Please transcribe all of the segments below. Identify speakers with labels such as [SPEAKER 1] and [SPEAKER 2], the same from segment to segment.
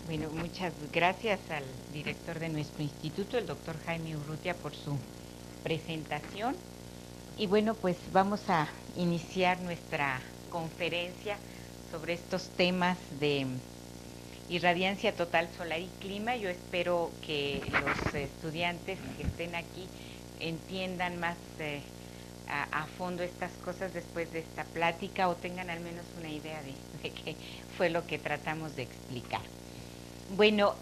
[SPEAKER 1] Bueno, muchas gracias al director de nuestro instituto, el doctor Jaime Urrutia, por su presentación. Y bueno, pues vamos a iniciar nuestra conferencia sobre estos temas de irradiancia total solar y clima. Yo espero que los estudiantes que estén aquí entiendan más a fondo estas cosas después de esta plática o tengan al menos una idea de qué fue lo que tratamos de explicar. Bueno,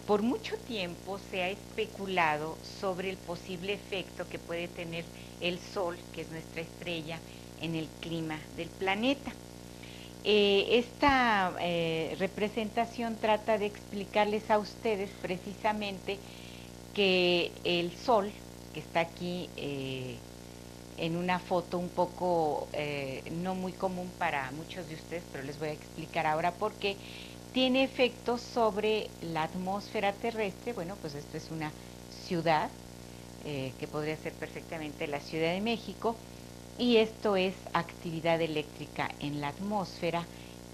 [SPEAKER 1] por mucho tiempo se ha especulado sobre el posible efecto que puede tener el Sol, que es nuestra estrella, en el clima del planeta. Esta representación trata de explicarles a ustedes precisamente que el Sol, que está aquí en una foto un poco no muy común para muchos de ustedes, pero les voy a explicar ahora por qué, tiene efectos sobre la atmósfera terrestre. Bueno, pues esto es una ciudad que podría ser perfectamente la Ciudad de México, y esto es actividad eléctrica en la atmósfera,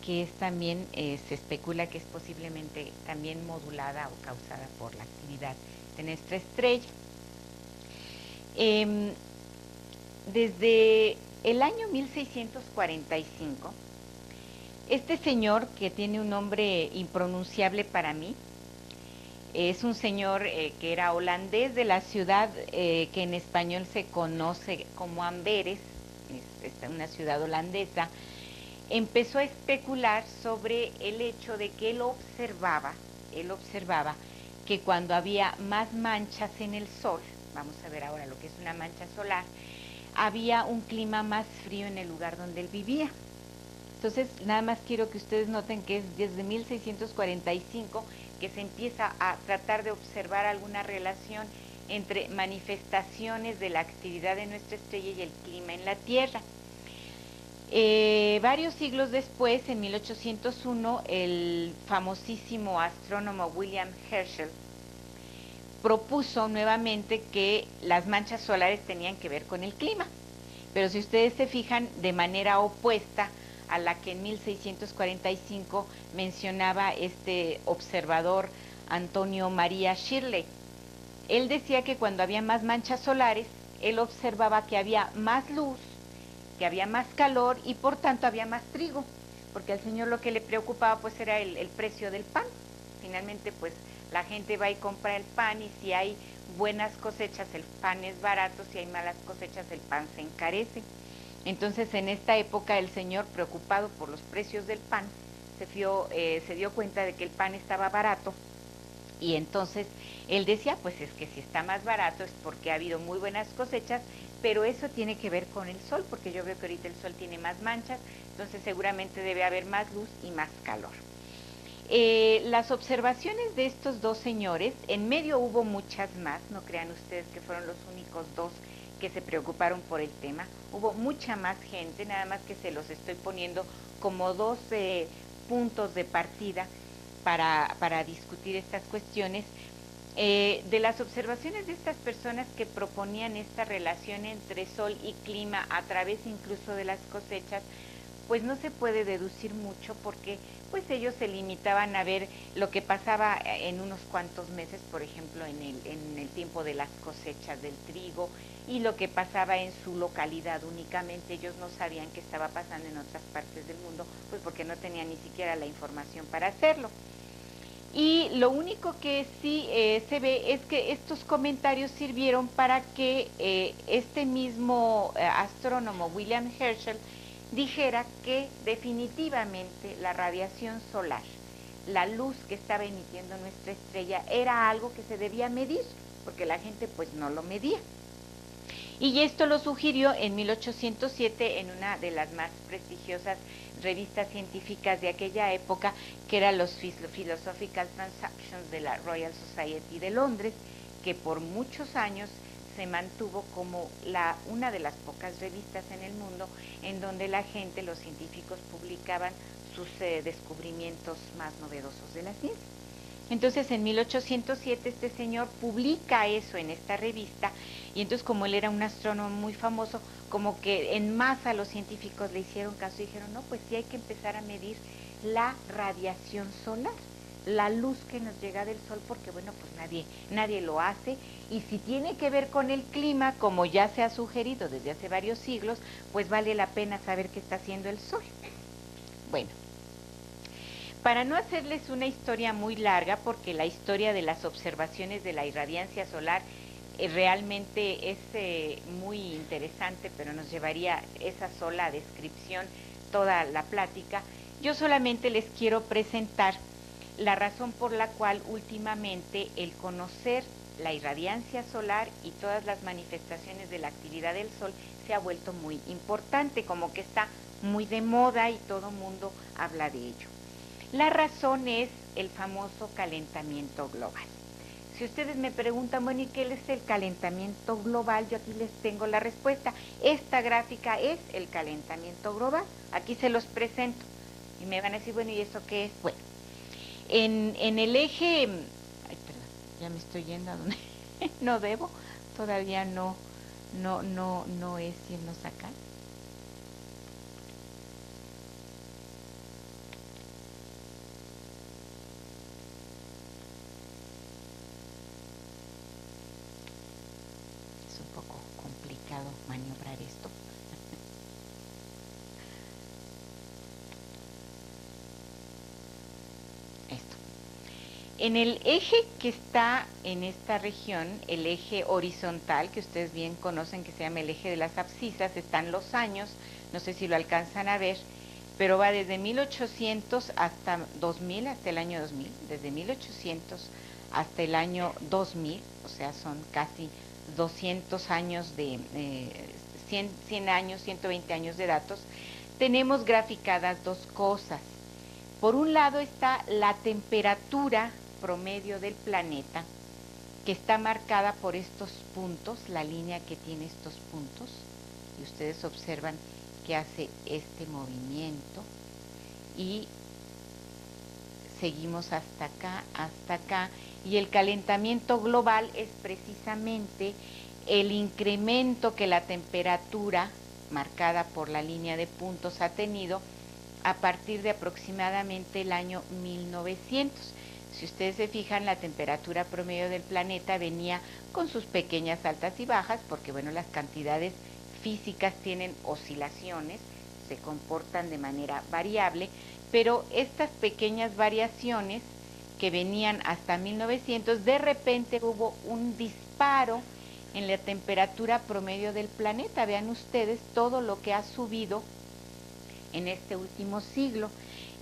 [SPEAKER 1] que es también, se especula que es posiblemente también modulada o causada por la actividad de nuestra estrella. Desde el año 1645, este señor, que tiene un nombre impronunciable para mí, es un señor que era holandés, de la ciudad que en español se conoce como Amberes, es una ciudad holandesa. Empezó a especular sobre el hecho de que él observaba que cuando había más manchas en el sol, vamos a ver ahora lo que es una mancha solar, había un clima más frío en el lugar donde él vivía. Entonces, nada más quiero que ustedes noten que es desde 1645 que se empieza a tratar de observar alguna relación entre manifestaciones de la actividad de nuestra estrella y el clima en la Tierra. Varios siglos después, en 1801, el famosísimo astrónomo William Herschel propuso nuevamente que las manchas solares tenían que ver con el clima. Pero si ustedes se fijan, de manera opuesta a la que en 1645 mencionaba este observador Antonio María Shirley. Él decía que cuando había más manchas solares, él observaba que había más luz, que había más calor y por tanto había más trigo, porque al señor lo que le preocupaba pues era el precio del pan. Finalmente pues la gente va y compra el pan, y si hay buenas cosechas el pan es barato, si hay malas cosechas el pan se encarece. Entonces en esta época el señor, preocupado por los precios del pan, se dio cuenta de que el pan estaba barato, y entonces él decía, pues es que si está más barato es porque ha habido muy buenas cosechas, pero eso tiene que ver con el sol, porque yo veo que ahorita el sol tiene más manchas, entonces seguramente debe haber más luz y más calor. Las observaciones de estos dos señores, en medio hubo muchas más, no crean ustedes que fueron los únicos dos que se preocuparon por el tema, hubo mucha más gente, nada más que se los estoy poniendo como dos puntos de partida para discutir estas cuestiones. De las observaciones de estas personas que proponían esta relación entre sol y clima a través incluso de las cosechas, pues no se puede deducir mucho, porque pues ellos se limitaban a ver lo que pasaba en unos cuantos meses, por ejemplo en el tiempo de las cosechas del trigo, y lo que pasaba en su localidad únicamente. Ellos no sabían qué estaba pasando en otras partes del mundo, pues porque no tenían ni siquiera la información para hacerlo. Y lo único que sí se ve es que estos comentarios sirvieron para que este mismo astrónomo William Herschel dijera que definitivamente la radiación solar, la luz que estaba emitiendo nuestra estrella, era algo que se debía medir, porque la gente pues no lo medía. Y esto lo sugirió en 1807 en una de las más prestigiosas revistas científicas de aquella época, que era los Philosophical Transactions de la Royal Society de Londres, que por muchos años se mantuvo como una de las pocas revistas en el mundo en donde la gente, los científicos, publicaban sus descubrimientos más novedosos de la ciencia. Entonces en 1807 este señor publica eso en esta revista, y entonces, como él era un astrónomo muy famoso, como que en masa los científicos le hicieron caso y dijeron, no, pues sí hay que empezar a medir la radiación solar. la luz que nos llega del sol, porque bueno, pues nadie lo hace, y si tiene que ver con el clima, como ya se ha sugerido desde hace varios siglos, pues vale la pena saber qué está haciendo el sol. Bueno, para no hacerles una historia muy larga, porque la historia de las observaciones de la irradiancia solar realmente es muy interesante, pero nos llevaría esa sola descripción toda la plática, yo solamente les quiero presentar la razón por la cual últimamente el conocer la irradiancia solar y todas las manifestaciones de la actividad del sol se ha vuelto muy importante, como que está muy de moda y todo mundo habla de ello. La razón es el famoso calentamiento global. Si ustedes me preguntan, bueno, ¿y qué es el calentamiento global? Yo aquí les tengo la respuesta. Esta gráfica es el calentamiento global. Aquí se los presento. Y me van a decir, bueno, ¿y eso qué es? Bueno, en el eje, ay, perdón, ya me estoy yendo a donde no debo, todavía no es irnos acá. Es un poco complicado maniobrar esto. Esto. En el eje que está en esta región, el eje horizontal, que ustedes bien conocen, que se llama el eje de las abscisas, están los años, no sé si lo alcanzan a ver, pero va desde 1800 hasta 2000, hasta el año 2000, desde 1800 hasta el año 2000, o sea, son casi 200 años de 100 años, 120 años de datos. Tenemos graficadas dos cosas. Por un lado está la temperatura promedio del planeta, que está marcada por estos puntos, la línea que tiene estos puntos, y ustedes observan que hace este movimiento, y seguimos hasta acá, y el calentamiento global es precisamente el incremento que la temperatura, marcada por la línea de puntos, ha tenido a partir de aproximadamente el año 1900. Si ustedes se fijan, la temperatura promedio del planeta venía con sus pequeñas altas y bajas, porque bueno, las cantidades físicas tienen oscilaciones, se comportan de manera variable, pero estas pequeñas variaciones que venían hasta 1900, de repente hubo un disparo en la temperatura promedio del planeta. Vean ustedes todo lo que ha subido en este último siglo.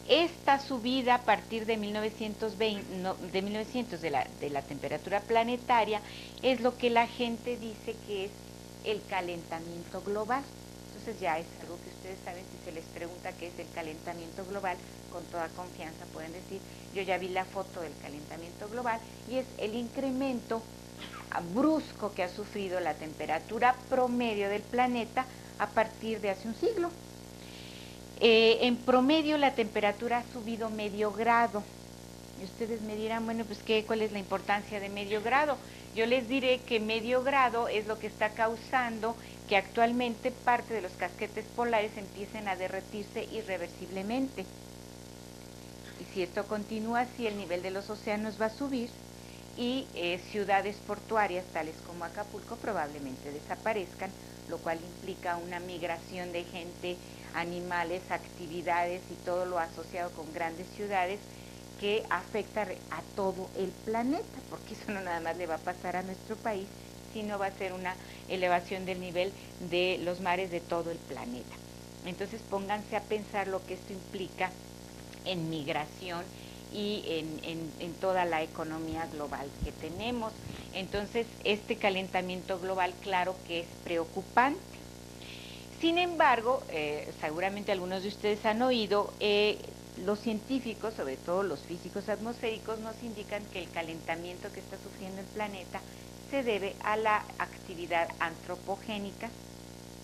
[SPEAKER 1] Esta subida a partir de 1920, de la temperatura planetaria, es lo que la gente dice que es el calentamiento global. Entonces ya es algo que ustedes saben. Si se les pregunta qué es el calentamiento global, con toda confianza pueden decir, yo ya vi la foto del calentamiento global, y es el incremento brusco que ha sufrido la temperatura promedio del planeta a partir de hace un siglo. En promedio la temperatura ha subido medio grado. Y ustedes me dirán, bueno, pues ¿cuál es la importancia de medio grado? Yo les diré que medio grado es lo que está causando que actualmente parte de los casquetes polares empiecen a derretirse irreversiblemente. Y si esto continúa así, el nivel de los océanos va a subir, y ciudades portuarias tales como Acapulco probablemente desaparezcan, lo cual implica una migración de gente, animales, actividades y todo lo asociado con grandes ciudades, que afecta a todo el planeta, porque eso no nada más le va a pasar a nuestro país, sino va a ser una elevación del nivel de los mares de todo el planeta. Entonces pónganse a pensar lo que esto implica en migración y en toda la economía global que tenemos. Entonces, este calentamiento global, claro que es preocupante. Sin embargo, seguramente algunos de ustedes han oído, los científicos, sobre todo los físicos atmosféricos, nos indican que el calentamiento que está sufriendo el planeta se debe a la actividad antropogénica.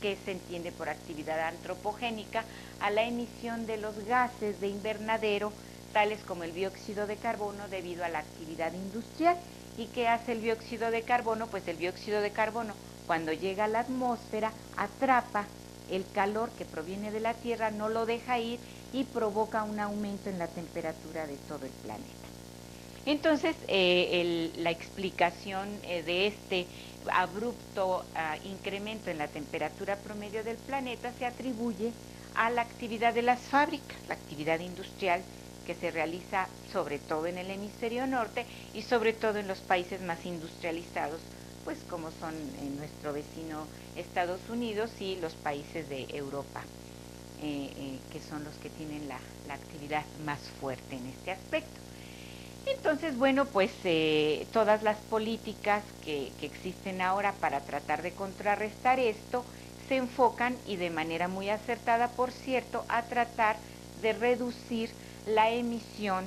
[SPEAKER 1] ¿Qué se entiende por actividad antropogénica? A la emisión de los gases de invernadero, tales como el dióxido de carbono, debido a la actividad industrial. ¿Y qué hace el dióxido de carbono? Pues el dióxido de carbono, cuando llega a la atmósfera, atrapa el calor que proviene de la Tierra, no lo deja ir, y provoca un aumento en la temperatura de todo el planeta. Entonces, la explicación de este abrupto incremento en la temperatura promedio del planeta se atribuye a la actividad de las fábricas, la actividad industrial que se realiza sobre todo en el hemisferio norte y sobre todo en los países más industrializados, pues como son nuestro vecino Estados Unidos y los países de Europa, que son los que tienen la actividad más fuerte en este aspecto. Entonces, bueno, pues todas las políticas que existen ahora para tratar de contrarrestar esto se enfocan, y de manera muy acertada, por cierto, a tratar de reducir la emisión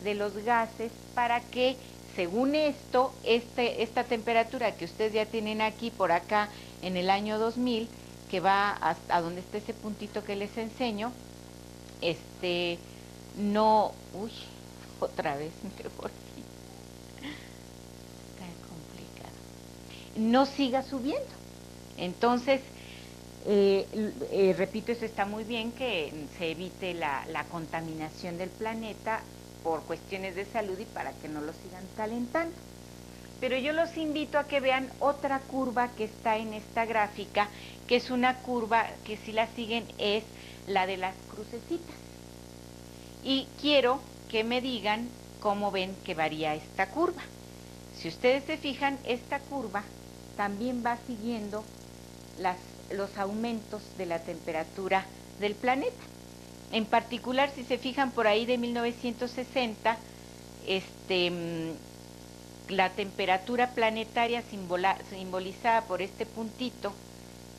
[SPEAKER 1] de los gases para que, según esto, esta temperatura que ustedes ya tienen aquí por acá en el año 2000, que va hasta donde está ese puntito que les enseño, no, uy, otra vez me volví, está complicado, no siga subiendo. Entonces, repito, eso está muy bien, que se evite la contaminación del planeta por cuestiones de salud y para que no lo sigan calentando. Pero yo los invito a que vean otra curva que está en esta gráfica, que es una curva que, si la siguen, es la de las crucecitas. Y quiero que me digan cómo ven que varía esta curva. Si ustedes se fijan, esta curva también va siguiendo los aumentos de la temperatura del planeta. En particular, si se fijan, por ahí de 1960, la temperatura planetaria simbolizada por este puntito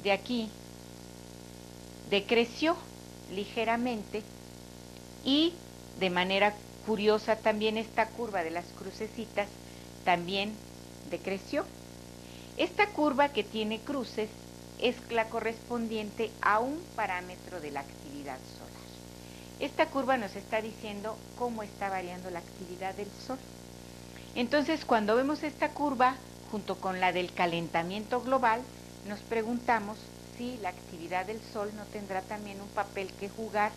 [SPEAKER 1] de aquí decreció ligeramente, y de manera curiosa también esta curva de las crucecitas también decreció. Esta curva que tiene cruces es la correspondiente a un parámetro de la actividad solar. Esta curva nos está diciendo cómo está variando la actividad del Sol. Entonces, cuando vemos esta curva junto con la del calentamiento global, nos preguntamos si la actividad del Sol no tendrá también un papel que jugar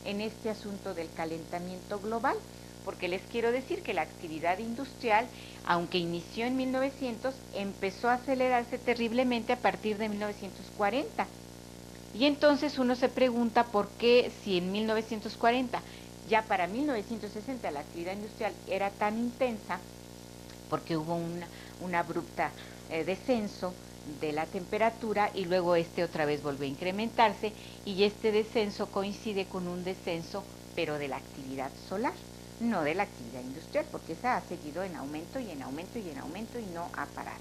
[SPEAKER 1] en este asunto del calentamiento global, porque les quiero decir que la actividad industrial, aunque inició en 1900, empezó a acelerarse terriblemente a partir de 1940. Y entonces uno se pregunta por qué, si en 1940, ya para 1960 la actividad industrial era tan intensa, porque hubo un abrupta descenso de la temperatura, y luego otra vez volvió a incrementarse, y este descenso coincide con un descenso, pero de la actividad solar, no de la actividad industrial, porque esa ha seguido en aumento y en aumento y en aumento y no ha parado.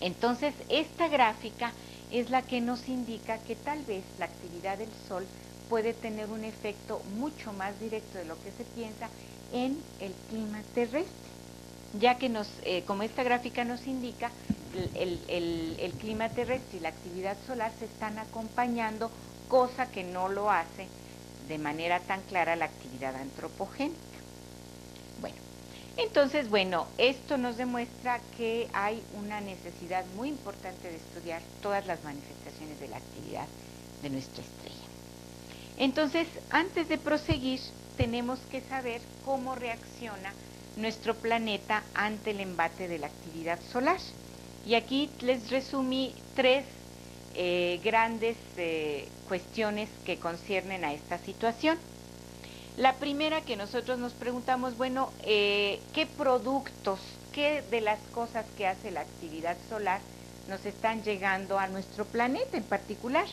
[SPEAKER 1] Entonces, esta gráfica es la que nos indica que tal vez la actividad del Sol puede tener un efecto mucho más directo de lo que se piensa en el clima terrestre, ya que como esta gráfica nos indica, el clima terrestre y la actividad solar se están acompañando, cosa que no lo hace de manera tan clara la actividad antropogénica. Bueno, entonces, esto nos demuestra que hay una necesidad muy importante de estudiar todas las manifestaciones de la actividad de nuestra estrella. Entonces, antes de proseguir, tenemos que saber cómo reacciona nuestro planeta ante el embate de la actividad solar. Y aquí les resumí tres grandes cuestiones que conciernen a esta situación. La primera, que nosotros nos preguntamos, ¿qué productos, qué de las cosas que hace la actividad solar nos están llegando a nuestro planeta en particular?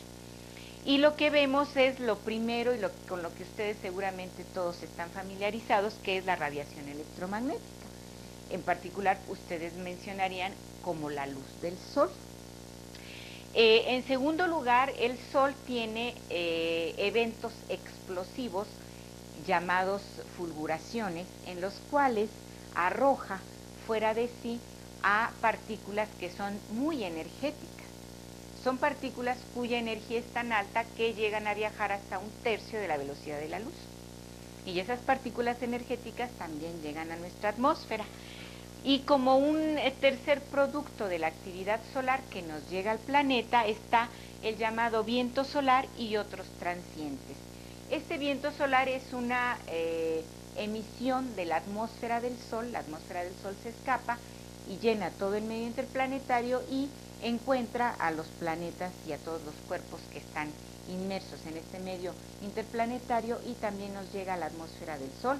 [SPEAKER 1] Y lo que vemos es lo primero, y con lo que ustedes seguramente todos están familiarizados, que es la radiación electromagnética. En particular, ustedes mencionarían como la luz del Sol. En segundo lugar, el Sol tiene eventos explosivos llamados fulguraciones, en los cuales arroja fuera de sí a partículas que son muy energéticas. Son partículas cuya energía es tan alta que llegan a viajar hasta 1/3 de la velocidad de la luz. Y esas partículas energéticas también llegan a nuestra atmósfera. Y como un tercer producto de la actividad solar que nos llega al planeta está el llamado viento solar y otros transientes. Este viento solar es una emisión de la atmósfera del Sol. La atmósfera del Sol se escapa y llena todo el medio interplanetario y encuentra a los planetas y a todos los cuerpos que están inmersos en este medio interplanetario, y también nos llega a la atmósfera del Sol.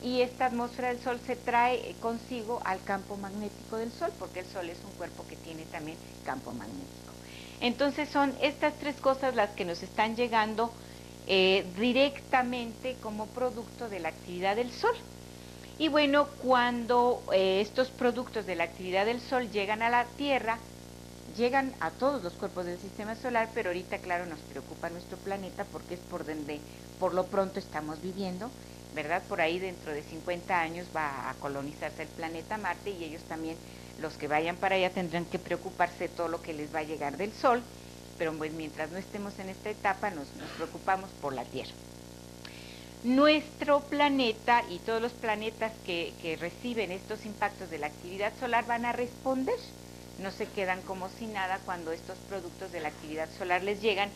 [SPEAKER 1] Y esta atmósfera del Sol se trae consigo al campo magnético del Sol, porque el Sol es un cuerpo que tiene también campo magnético. Entonces son estas tres cosas las que nos están llegando directamente como producto de la actividad del Sol. Y bueno, cuando estos productos de la actividad del Sol llegan a la Tierra, llegan a todos los cuerpos del sistema solar, pero ahorita, claro, nos preocupa nuestro planeta porque es por donde por lo pronto estamos viviendo, ¿verdad? Por ahí dentro de 50 años va a colonizarse el planeta Marte, y ellos también, los que vayan para allá, tendrán que preocuparse de todo lo que les va a llegar del Sol, pero pues mientras no estemos en esta etapa nos preocupamos por la Tierra. Nuestro planeta y todos los planetas que reciben estos impactos de la actividad solar van a responder, no se quedan como si nada cuando estos productos de la actividad solar les llegan,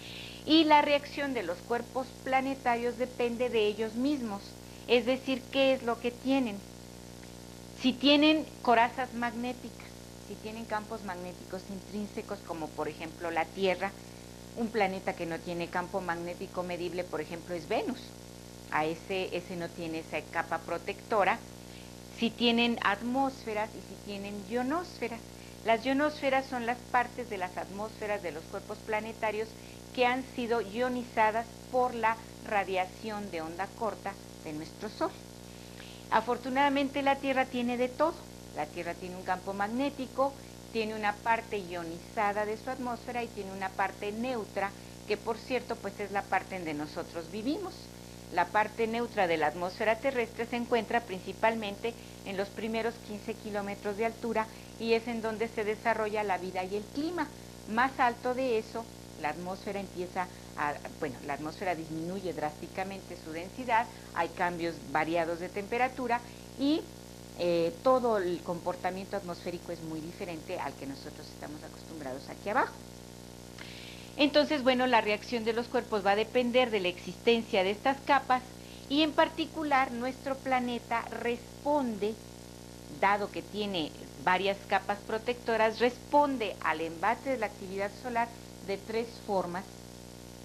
[SPEAKER 1] y la reacción de los cuerpos planetarios depende de ellos mismos, es decir, qué es lo que tienen. Si tienen corazas magnéticas, si tienen campos magnéticos intrínsecos, como por ejemplo la Tierra, un planeta que no tiene campo magnético medible, por ejemplo, es Venus. A ese no tiene esa capa protectora. Si tienen atmósferas y si tienen ionosferas. Las ionosferas son las partes de las atmósferas de los cuerpos planetarios que han sido ionizadas por la radiación de onda corta de nuestro Sol. Afortunadamente la Tierra tiene de todo. La Tierra tiene un campo magnético, tiene una parte ionizada de su atmósfera y tiene una parte neutra, que por cierto pues es la parte en donde nosotros vivimos. La parte neutra de la atmósfera terrestre se encuentra principalmente en los primeros 15 kilómetros de altura, y es en donde se desarrolla la vida y el clima. Más alto de eso, la atmósfera la atmósfera disminuye drásticamente su densidad, hay cambios variados de temperatura y todo el comportamiento atmosférico es muy diferente al que nosotros estamos acostumbrados aquí abajo. Entonces, bueno, la reacción de los cuerpos va a depender de la existencia de estas capas, y en particular nuestro planeta responde, dado que tiene varias capas protectoras, responde al embate de la actividad solar de tres formas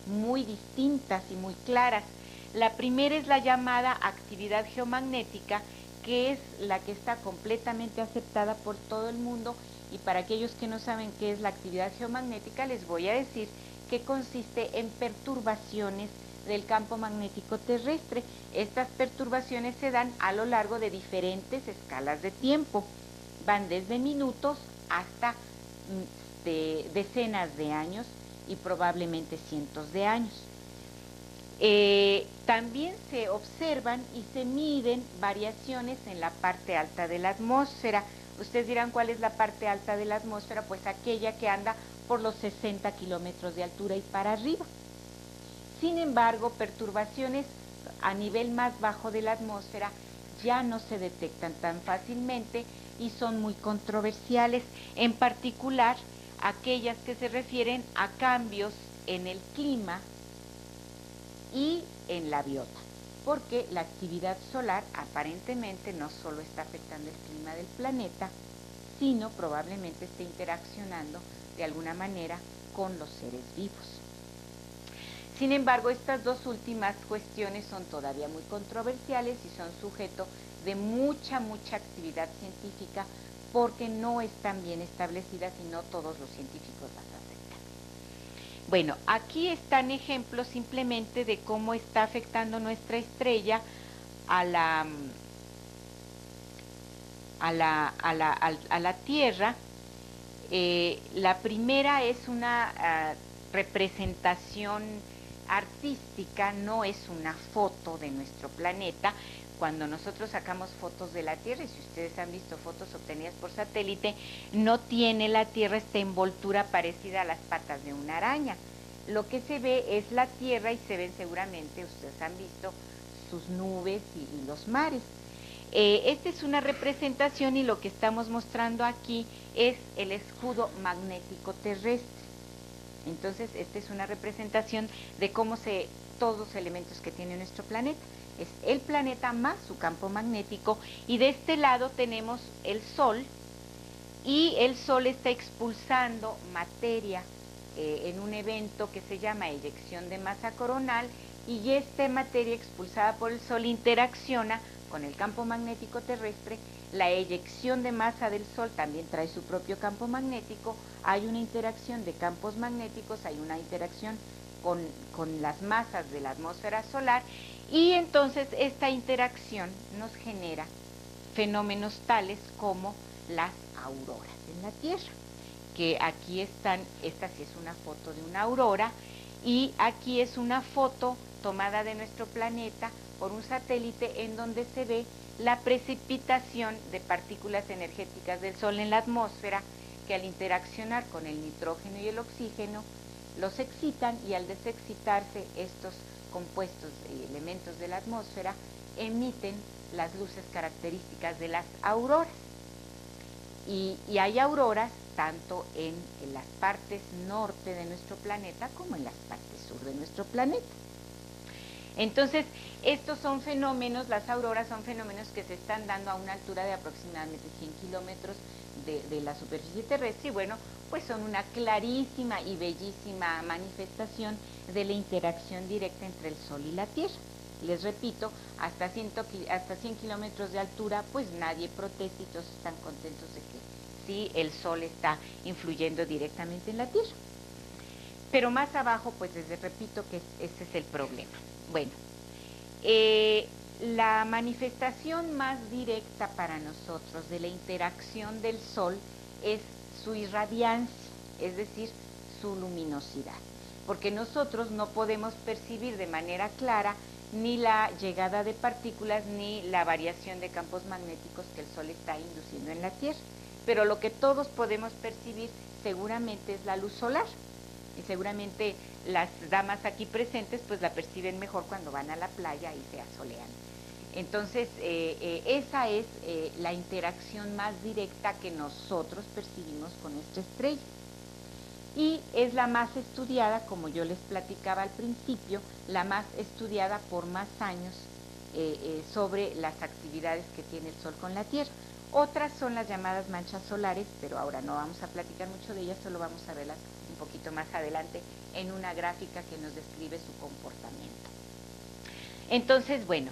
[SPEAKER 1] muy distintas y muy claras. La primera es la llamada actividad geomagnética, que es la que está completamente aceptada por todo el mundo. Y para aquellos que no saben qué es la actividad geomagnética, les voy a decir que consiste en perturbaciones del campo magnético terrestre. Estas perturbaciones se dan a lo largo de diferentes escalas de tiempo. Van desde minutos hasta decenas de años y probablemente cientos de años. También se observan y se miden variaciones en la parte alta de la atmósfera. Ustedes dirán, ¿cuál es la parte alta de la atmósfera? Pues aquella que anda por los 60 kilómetros de altura y para arriba. Sin embargo, perturbaciones a nivel más bajo de la atmósfera ya no se detectan tan fácilmente y son muy controversiales, en particular aquellas que se refieren a cambios en el clima y en la biota, porque la actividad solar aparentemente no solo está afectando el clima del planeta, sino probablemente esté interaccionando de alguna manera con los seres vivos. Sin embargo, estas dos últimas cuestiones son todavía muy controversiales y son sujeto de mucha actividad científica, porque no están bien establecidas y no todos los científicos las aceptan. Bueno, aquí están ejemplos simplemente de cómo está afectando nuestra estrella a la Tierra. La primera es una representación artística, no es una foto de nuestro planeta. Cuando nosotros sacamos fotos de la Tierra, y si ustedes han visto fotos obtenidas por satélite, no tiene la Tierra esta envoltura parecida a las patas de una araña. Lo que se ve es la Tierra y se ven seguramente, ustedes han visto, sus nubes y los mares. Esta es una representación y lo que estamos mostrando aquí es el escudo magnético terrestre. Entonces, esta es una representación de cómo todos los elementos que tiene nuestro planeta. es el planeta más su campo magnético, y de este lado tenemos el Sol, y el Sol está expulsando materia en un evento que se llama eyección de masa coronal, y esta materia expulsada por el Sol interacciona con el campo magnético terrestre. La eyección de masa del Sol también trae su propio campo magnético, hay una interacción de campos magnéticos, hay una interacción con las masas de la atmósfera solar, y entonces esta interacción nos genera fenómenos tales como las auroras en la Tierra, que aquí están. Esta sí es una foto de una aurora, y aquí es una foto tomada de nuestro planeta por un satélite en donde se ve la precipitación de partículas energéticas del Sol en la atmósfera, que al interaccionar con el nitrógeno y el oxígeno los excitan, y al desexcitarse estos compuestos y elementos de la atmósfera emiten las luces características de las auroras. Y hay auroras tanto en las partes norte de nuestro planeta como en las partes sur de nuestro planeta. Entonces, estos son fenómenos, las auroras son fenómenos que se están dando a una altura de aproximadamente 100 kilómetros de la superficie terrestre, y bueno, pues son una clarísima y bellísima manifestación de la interacción directa entre el Sol y la Tierra. Les repito, hasta 100 kilómetros de altura, pues nadie protesta y todos están contentos de que sí, el Sol está influyendo directamente en la Tierra. Pero más abajo, pues les repito que ese es el problema. Bueno, la manifestación más directa para nosotros de la interacción del Sol es su irradiancia, es decir, su luminosidad, porque nosotros no podemos percibir de manera clara ni la llegada de partículas ni la variación de campos magnéticos que el Sol está induciendo en la Tierra, pero lo que todos podemos percibir seguramente es la luz solar, y seguramente las damas aquí presentes pues la perciben mejor cuando van a la playa y se asolean. Entonces, esa es la interacción más directa que nosotros percibimos con nuestra estrella. Y es la más estudiada, como yo les platicaba al principio, la más estudiada por más años sobre las actividades que tiene el Sol con la Tierra. Otras son las llamadas manchas solares, pero ahora no vamos a platicar mucho de ellas, solo vamos a verlas un poquito más adelante en una gráfica que nos describe su comportamiento. Entonces, bueno,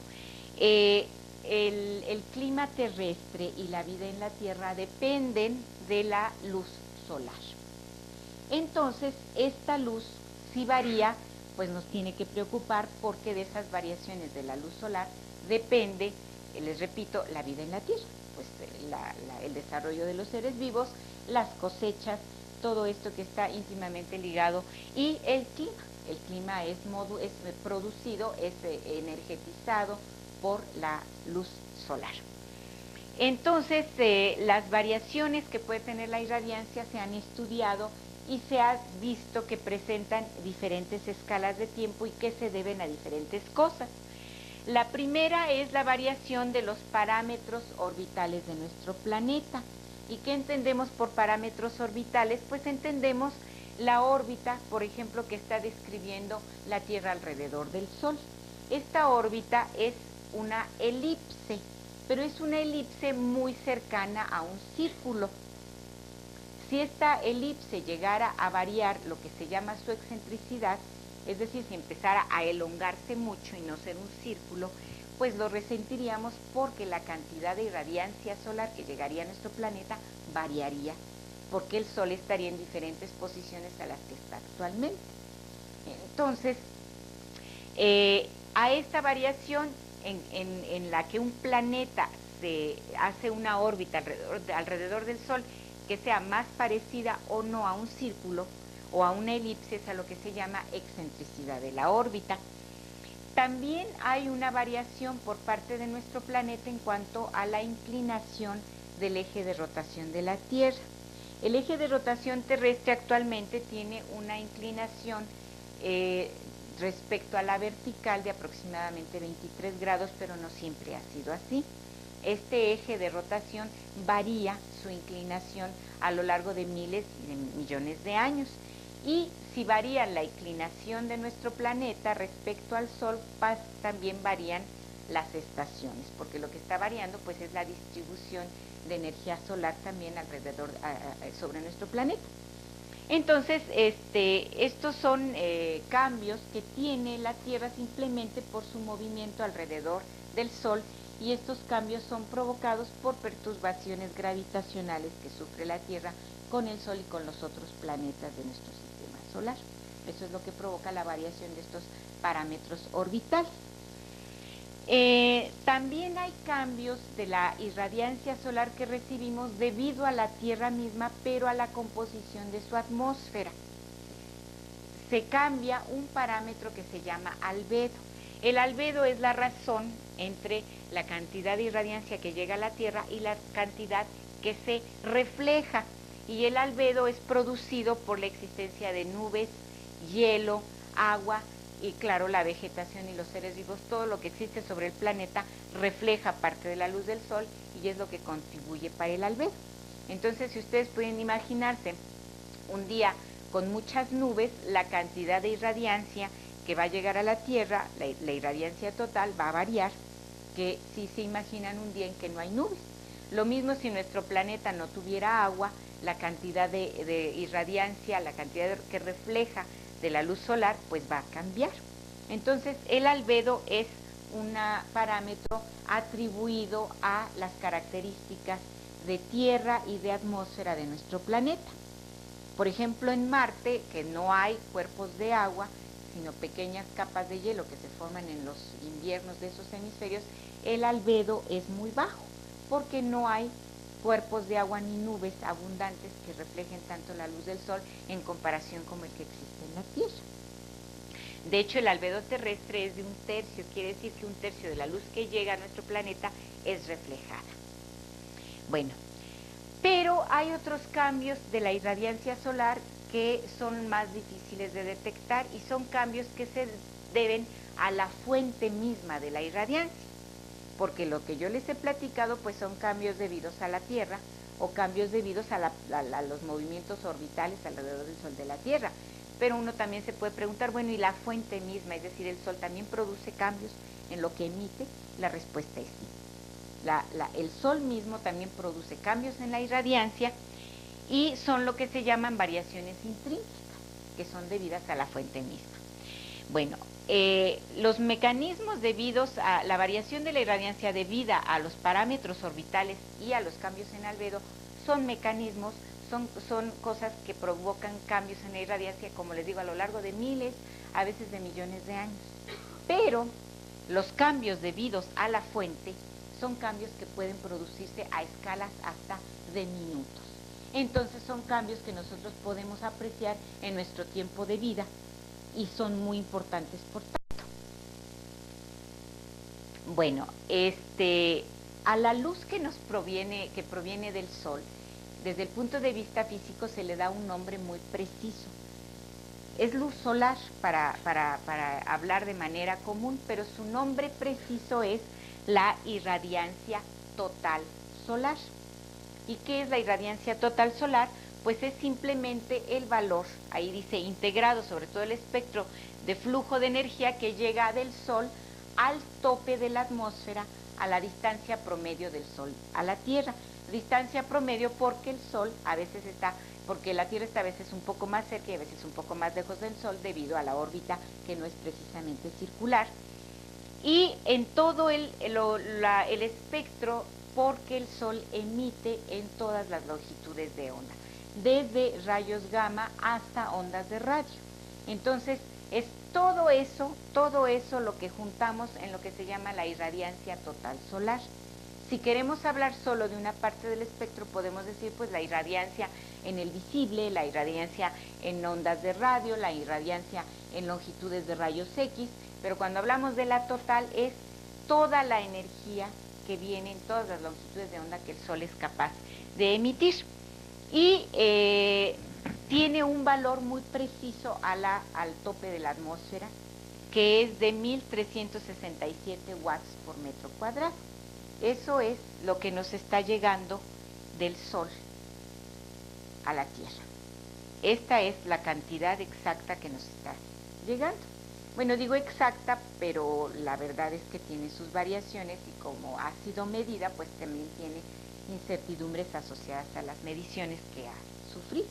[SPEAKER 1] el clima terrestre y la vida en la Tierra dependen de la luz solar. Entonces, esta luz, si varía, pues nos tiene que preocupar, porque de esas variaciones de la luz solar depende, les repito, la vida en la Tierra, pues el desarrollo de los seres vivos, las cosechas, todo esto que está íntimamente ligado, y el clima. El clima es producido, es energetizado por la luz solar. Entonces, las variaciones que puede tener la irradiancia se han estudiado y se ha visto que presentan diferentes escalas de tiempo y que se deben a diferentes cosas. La primera es la variación de los parámetros orbitales de nuestro planeta. ¿Y qué entendemos por parámetros orbitales? Pues entendemos la órbita, por ejemplo, que está describiendo la Tierra alrededor del Sol. Esta órbita es una elipse, pero es una elipse muy cercana a un círculo. Si esta elipse llegara a variar lo que se llama su excentricidad, es decir, si empezara a elongarse mucho y no ser un círculo, pues lo resentiríamos, porque la cantidad de irradiancia solar que llegaría a nuestro planeta variaría, porque el Sol estaría en diferentes posiciones a las que está actualmente. Entonces, a esta variación en la que un planeta se hace una órbita alrededor del Sol que sea más parecida o no a un círculo o a una elipse, es a lo que se llama excentricidad de la órbita. También hay una variación por parte de nuestro planeta en cuanto a la inclinación del eje de rotación de la Tierra. El eje de rotación terrestre actualmente tiene una inclinación respecto a la vertical de aproximadamente 23 grados, pero no siempre ha sido así. Este eje de rotación varía su inclinación a lo largo de miles y de millones de años. Y si varía la inclinación de nuestro planeta respecto al Sol, también varían las estaciones, porque lo que está variando pues es la distribución de energía solar también alrededor, sobre nuestro planeta. Entonces, estos son cambios que tiene la Tierra simplemente por su movimiento alrededor del Sol, y estos cambios son provocados por perturbaciones gravitacionales que sufre la Tierra con el Sol y con los otros planetas de nuestro sistema solar. Eso es lo que provoca la variación de estos parámetros orbitales. También hay cambios de la irradiancia solar que recibimos debido a la Tierra misma, pero a la composición de su atmósfera. Se cambia un parámetro que se llama albedo. El albedo es la razón entre la cantidad de irradiancia que llega a la Tierra y la cantidad que se refleja. Y el albedo es producido por la existencia de nubes, hielo, agua, y claro, la vegetación y los seres vivos. Todo lo que existe sobre el planeta refleja parte de la luz del Sol y es lo que contribuye para el albedo. Entonces, si ustedes pueden imaginarse un día con muchas nubes, la cantidad de irradiancia que va a llegar a la Tierra, la irradiancia total va a variar, que si se imaginan un día en que no hay nubes. Lo mismo si nuestro planeta no tuviera agua, la cantidad de irradiancia, la cantidad que refleja de la luz solar, pues va a cambiar. Entonces, el albedo es un parámetro atribuido a las características de tierra y de atmósfera de nuestro planeta. Por ejemplo, en Marte, que no hay cuerpos de agua, sino pequeñas capas de hielo que se forman en los inviernos de esos hemisferios, el albedo es muy bajo, porque no hay cuerpos de agua ni nubes abundantes que reflejen tanto la luz del Sol en comparación como el que existe en la Tierra. De hecho, el albedo terrestre es de 1/3, quiere decir que 1/3 de la luz que llega a nuestro planeta es reflejada. Bueno, pero hay otros cambios de la irradiancia solar que son más difíciles de detectar y son cambios que se deben a la fuente misma de la irradiancia, porque lo que yo les he platicado pues son cambios debidos a la Tierra o cambios debidos a los movimientos orbitales alrededor del Sol de la Tierra. Pero uno también se puede preguntar, bueno, ¿y la fuente misma, es decir, el Sol, también produce cambios en lo que emite? La respuesta es sí. El Sol mismo también produce cambios en la irradiancia y son lo que se llaman variaciones intrínsecas, que son debidas a la fuente misma. Bueno, los mecanismos debidos a la variación de la irradiancia debida a los parámetros orbitales y a los cambios en albedo son mecanismos, son cosas que provocan cambios en la irradiancia, como les digo, a lo largo de miles, a veces de millones de años. Pero los cambios debidos a la fuente son cambios que pueden producirse a escalas hasta de minutos. Entonces son cambios que nosotros podemos apreciar en nuestro tiempo de vida y son muy importantes por tanto. Bueno, a la luz que proviene del Sol, desde el punto de vista físico se le da un nombre muy preciso. Es luz solar para hablar de manera común, pero su nombre preciso es la irradiancia total solar. ¿Y qué es la irradiancia total solar? Pues es simplemente el valor, ahí dice integrado sobre todo el espectro de flujo de energía que llega del Sol al tope de la atmósfera a la distancia promedio del Sol a la Tierra. Distancia promedio porque el Sol a veces porque la Tierra está a veces un poco más cerca y a veces un poco más lejos del Sol debido a la órbita que no es precisamente circular. Y en todo el espectro, porque el Sol emite en todas las longitudes de onda, desde rayos gamma hasta ondas de radio. Entonces, es todo eso lo que juntamos en lo que se llama la irradiancia total solar. Si queremos hablar solo de una parte del espectro, podemos decir pues la irradiancia en el visible, la irradiancia en ondas de radio, la irradiancia en longitudes de rayos X, pero cuando hablamos de la total es toda la energía que viene en todas las longitudes de onda que el Sol es capaz de emitir. Y tiene un valor muy preciso al tope de la atmósfera, que es de 1367 watts por metro cuadrado. Eso es lo que nos está llegando del Sol a la Tierra. Esta es la cantidad exacta que nos está llegando. Bueno, digo exacta, pero la verdad es que tiene sus variaciones y como ha sido medida, pues también tiene incertidumbres asociadas a las mediciones que ha sufrido.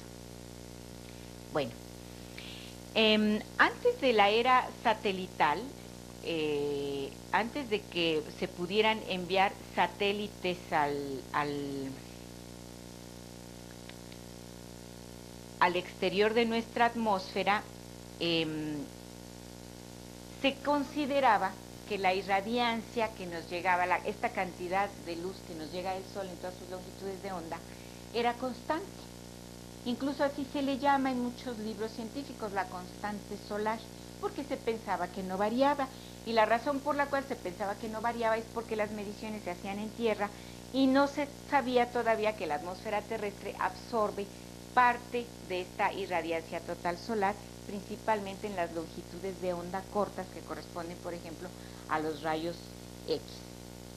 [SPEAKER 1] Bueno, antes de la era satelital, antes de que se pudieran enviar satélites al exterior de nuestra atmósfera, se consideraba que la irradiancia que nos llegaba, esta cantidad de luz que nos llega del Sol en todas sus longitudes de onda, era constante. Incluso así se le llama en muchos libros científicos la constante solar, porque se pensaba que no variaba. Y la razón por la cual se pensaba que no variaba es porque las mediciones se hacían en tierra y no se sabía todavía que la atmósfera terrestre absorbe parte de esta irradiancia total solar, principalmente en las longitudes de onda cortas que corresponden, por ejemplo, a los rayos X.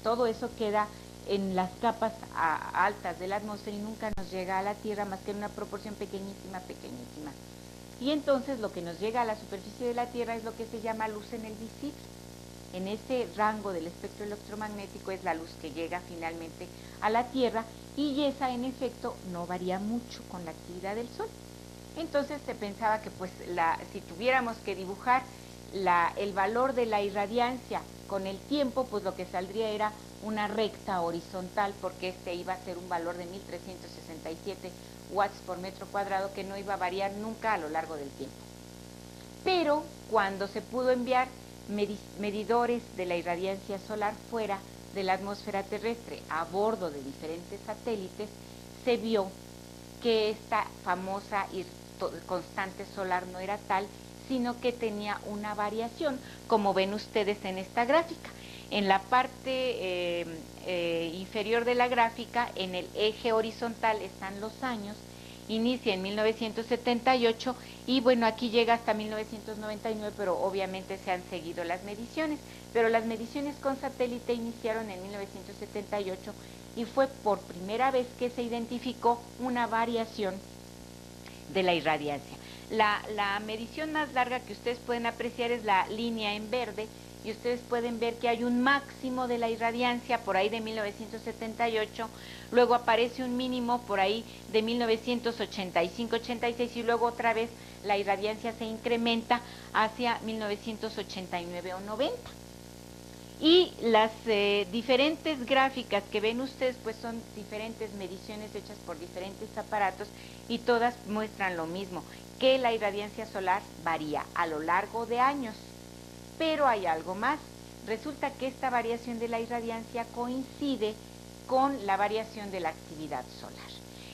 [SPEAKER 1] Todo eso queda en las capas altas de la atmósfera y nunca nos llega a la Tierra más que en una proporción pequeñísima, pequeñísima. Y entonces lo que nos llega a la superficie de la Tierra es lo que se llama luz en el visible. En ese rango del espectro electromagnético es la luz que llega finalmente a la Tierra y esa en efecto no varía mucho con la actividad del Sol. Entonces se pensaba que pues si tuviéramos que dibujar el valor de la irradiancia con el tiempo, pues lo que saldría era una recta horizontal, porque este iba a ser un valor de 1367 watts por metro cuadrado que no iba a variar nunca a lo largo del tiempo. Pero cuando se pudo enviar medidores de la irradiancia solar fuera de la atmósfera terrestre a bordo de diferentes satélites, se vio que esta famosa constante solar no era tal, sino que tenía una variación, como ven ustedes en esta gráfica. En la parte inferior de la gráfica, en el eje horizontal están los años, inicia en 1978 y bueno, aquí llega hasta 1999, pero obviamente se han seguido las mediciones, pero las mediciones con satélite iniciaron en 1978 y fue por primera vez que se identificó una variación de la irradiancia. La medición más larga que ustedes pueden apreciar es la línea en verde, y ustedes pueden ver que hay un máximo de la irradiancia por ahí de 1978, luego aparece un mínimo por ahí de 1985-86 y luego otra vez la irradiancia se incrementa hacia 1989 o 90. Y las diferentes gráficas que ven ustedes pues son diferentes mediciones hechas por diferentes aparatos y todas muestran lo mismo, que la irradiancia solar varía a lo largo de años. Pero hay algo más, resulta que esta variación de la irradiancia coincide con la variación de la actividad solar.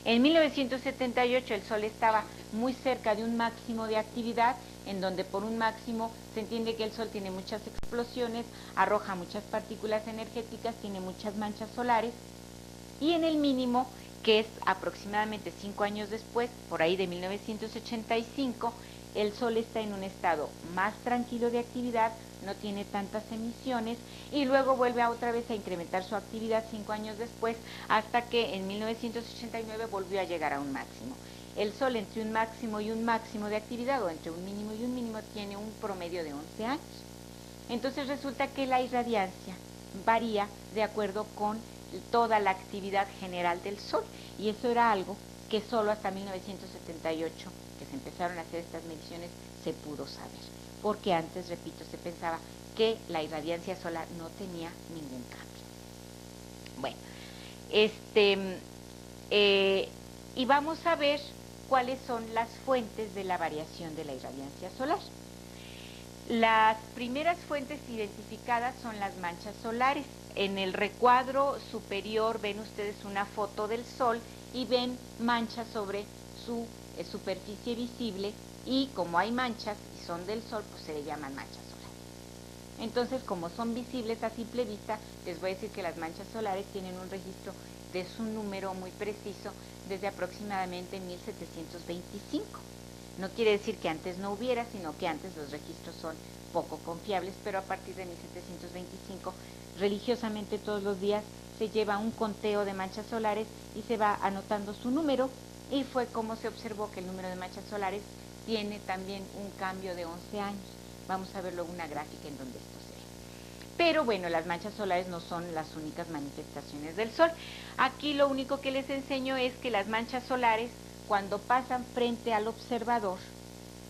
[SPEAKER 1] En 1978 el Sol estaba muy cerca de un máximo de actividad, en donde por un máximo se entiende que el Sol tiene muchas explosiones, arroja muchas partículas energéticas, tiene muchas manchas solares, y en el mínimo, que es aproximadamente 5 años después, por ahí de 1985, el Sol está en un estado más tranquilo de actividad, no tiene tantas emisiones y luego vuelve otra vez a incrementar su actividad 5 años después, hasta que en 1989 volvió a llegar a un máximo. El Sol entre un máximo y un máximo de actividad, o entre un mínimo y un mínimo, tiene un promedio de 11 años. Entonces resulta que la irradiancia varía de acuerdo con toda la actividad general del Sol, y eso era algo que solo hasta 1978, que se empezaron a hacer estas mediciones, se pudo saber, porque antes, repito, se pensaba que la irradiancia solar no tenía ningún cambio. Bueno, y vamos a ver cuáles son las fuentes de la variación de la irradiancia solar. Las primeras fuentes identificadas son las manchas solares. En el recuadro superior ven ustedes una foto del Sol y ven manchas sobre su superficie visible, y como hay manchas y son del Sol, pues se le llaman manchas solares. Entonces, como son visibles a simple vista, les voy a decir que las manchas solares tienen un registro de su número muy preciso desde aproximadamente 1725. No quiere decir que antes no hubiera, sino que antes los registros son poco confiables, pero a partir de 1725, religiosamente todos los días se lleva un conteo de manchas solares y se va anotando su número, y fue como se observó que el número de manchas solares tiene también un cambio de 11 años. Vamos a ver luego una gráfica en donde esto se ve. Pero bueno, las manchas solares no son las únicas manifestaciones del sol. Aquí lo único que les enseño es que las manchas solares, cuando pasan frente al observador,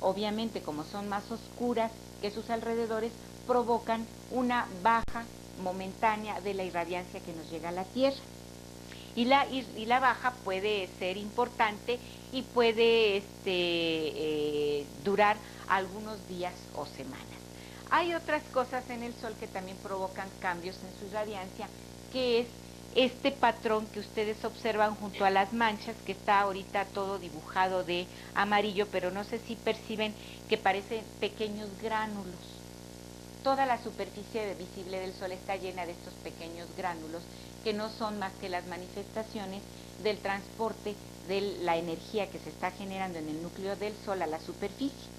[SPEAKER 1] obviamente como son más oscuras que sus alrededores, provocan una baja momentánea de la irradiancia que nos llega a la Tierra. Y la baja puede ser importante y puede durar algunos días o semanas. Hay otras cosas en el Sol que también provocan cambios en su irradiancia, que es este patrón que ustedes observan junto a las manchas, que está ahorita todo dibujado de amarillo, pero no sé si perciben que parecen pequeños gránulos. Toda la superficie visible del Sol está llena de estos pequeños gránulos, que no son más que las manifestaciones del transporte de la energía que se está generando en el núcleo del Sol a la superficie.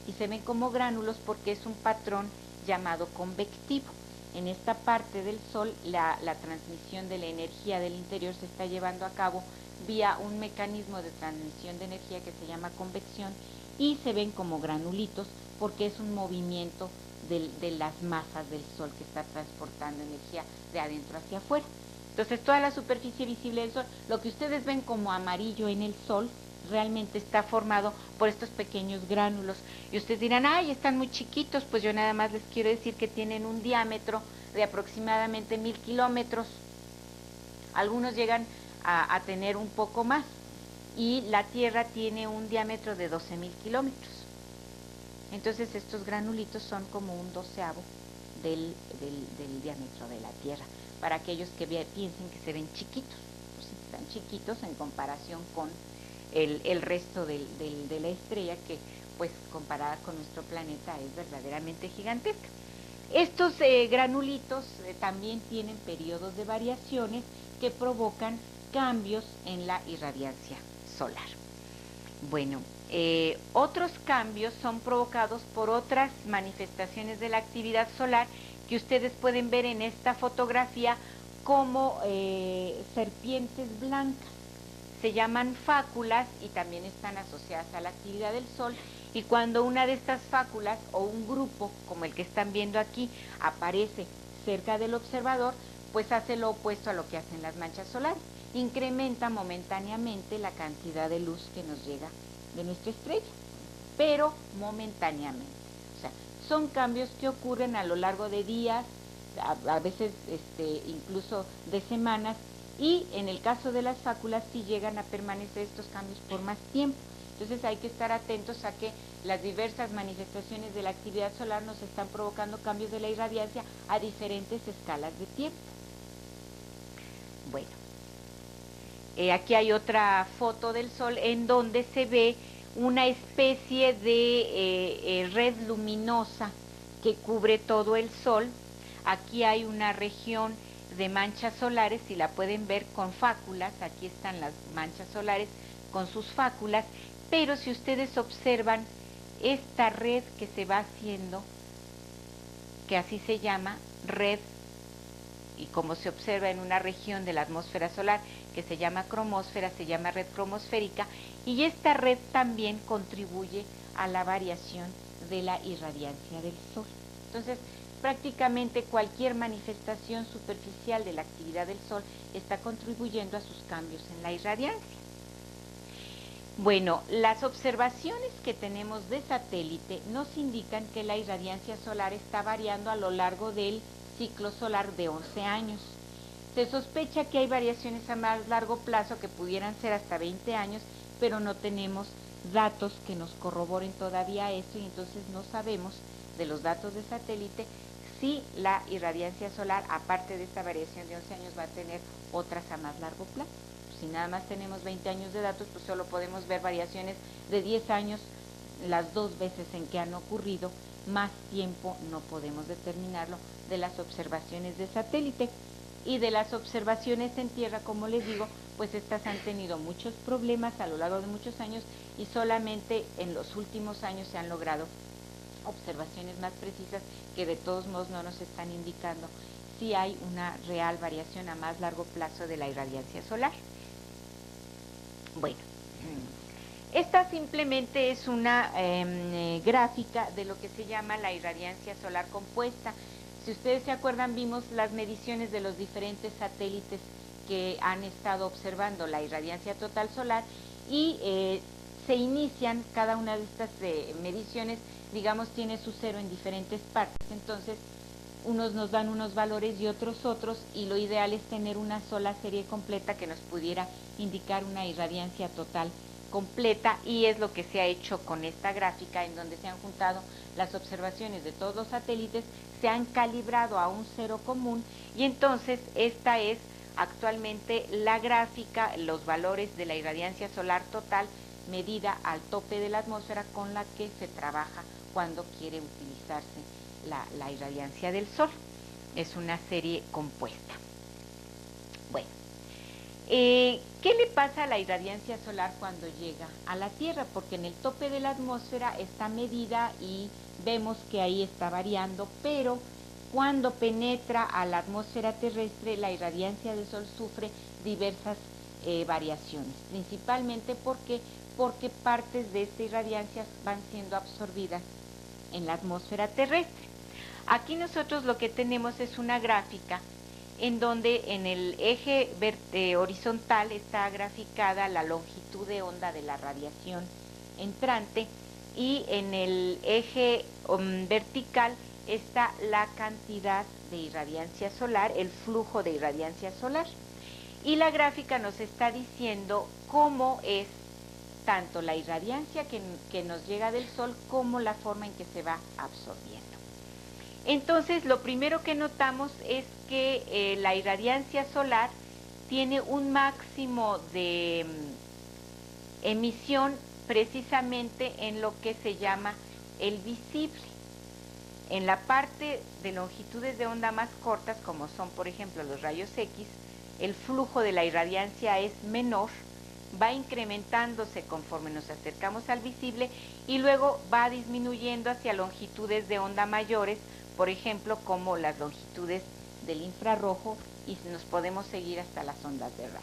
[SPEAKER 1] Y se ven como gránulos porque es un patrón llamado convectivo. En esta parte del Sol la transmisión de la energía del interior se está llevando a cabo vía un mecanismo de transmisión de energía que se llama convección, y se ven como granulitos porque es un movimiento de las masas del Sol que está transportando energía de adentro hacia afuera. Entonces toda la superficie visible del Sol, lo que ustedes ven como amarillo en el Sol, realmente está formado por estos pequeños gránulos. Y ustedes dirán, ay, están muy chiquitos. Pues yo nada más les quiero decir que tienen un diámetro de aproximadamente 1000 kilómetros. Algunos llegan a tener un poco más. Y la Tierra tiene un diámetro de 12.000 kilómetros. Entonces estos granulitos son como un doceavo del diámetro de la Tierra. Para aquellos que piensen que se ven chiquitos, pues están chiquitos en comparación con el resto de la estrella, que pues comparada con nuestro planeta es verdaderamente gigantesca. Estos granulitos también tienen periodos de variaciones que provocan cambios en la irradiancia solar. Bueno, otros cambios son provocados por otras manifestaciones de la actividad solar que ustedes pueden ver en esta fotografía como serpientes blancas. Se llaman fáculas y también están asociadas a la actividad del Sol, y cuando una de estas fáculas o un grupo, como el que están viendo aquí, aparece cerca del observador, pues hace lo opuesto a lo que hacen las manchas solares. Incrementa momentáneamente la cantidad de luz que nos llega de nuestra estrella, pero momentáneamente. O sea, son cambios que ocurren a lo largo de días, a veces incluso de semanas, y en el caso de las fáculas sí llegan a permanecer estos cambios por más tiempo. Entonces hay que estar atentos a que las diversas manifestaciones de la actividad solar nos están provocando cambios de la irradiancia a diferentes escalas de tiempo. Bueno, aquí hay otra foto del Sol en donde se ve una especie de red luminosa que cubre todo el Sol. Aquí hay una región de manchas solares, si la pueden ver, con fáculas. Aquí están las manchas solares con sus fáculas, pero si ustedes observan esta red que se va haciendo, que así se llama, red, y como se observa en una región de la atmósfera solar que se llama cromósfera, se llama red cromosférica, y esta red también contribuye a la variación de la irradiancia del Sol. Entonces, prácticamente cualquier manifestación superficial de la actividad del Sol está contribuyendo a sus cambios en la irradiancia. Bueno, las observaciones que tenemos de satélite nos indican que la irradiancia solar está variando a lo largo del ciclo solar de 11 años. Se sospecha que hay variaciones a más largo plazo que pudieran ser hasta 20 años, pero no tenemos datos que nos corroboren todavía esto, y entonces no sabemos de los datos de satélite si la irradiancia solar, aparte de esta variación de 11 años, va a tener otras a más largo plazo. Si nada más tenemos 20 años de datos, pues solo podemos ver variaciones de 10 años, las dos veces en que han ocurrido. Más tiempo no podemos determinarlo de las observaciones de satélite. Y de las observaciones en tierra, como les digo, pues estas han tenido muchos problemas a lo largo de muchos años, y solamente en los últimos años se han logrado observaciones más precisas que de todos modos no nos están indicando si hay una real variación a más largo plazo de la irradiancia solar. Bueno, Esta simplemente es una gráfica de lo que se llama la irradiancia solar compuesta. Si ustedes se acuerdan, vimos las mediciones de los diferentes satélites que han estado observando la irradiancia total solar y se inician cada una de estas mediciones, digamos, tiene su cero en diferentes partes. Entonces, unos nos dan unos valores y otros, y lo ideal es tener una sola serie completa que nos pudiera indicar una irradiancia total completa, y es lo que se ha hecho con esta gráfica, en donde se han juntado las observaciones de todos los satélites, se han calibrado a un cero común, y entonces esta es actualmente la gráfica, los valores de la irradiancia solar total medida al tope de la atmósfera con la que se trabaja cuando quiere utilizarse la irradiancia del Sol. Es una serie compuesta. Bueno, ¿qué le pasa a la irradiancia solar cuando llega a la Tierra? Porque en el tope de la atmósfera está medida y vemos que ahí está variando, pero cuando penetra a la atmósfera terrestre, la irradiancia del Sol sufre diversas variaciones, principalmente porque partes de esta irradiancia van siendo absorbidas en la atmósfera terrestre. Aquí nosotros lo que tenemos es una gráfica en donde en el eje horizontal está graficada la longitud de onda de la radiación entrante, y en el eje vertical está la cantidad de irradiancia solar, el flujo de irradiancia solar. Y la gráfica nos está diciendo cómo es tanto la irradiancia que nos llega del Sol como la forma en que se va absorbiendo. Entonces, lo primero que notamos es que la irradiancia solar tiene un máximo de emisión precisamente en lo que se llama el visible. En la parte de longitudes de onda más cortas, como son por ejemplo los rayos X, el flujo de la irradiancia es menor, va incrementándose conforme nos acercamos al visible y luego va disminuyendo hacia longitudes de onda mayores, por ejemplo como las longitudes del infrarrojo, y nos podemos seguir hasta las ondas de radio.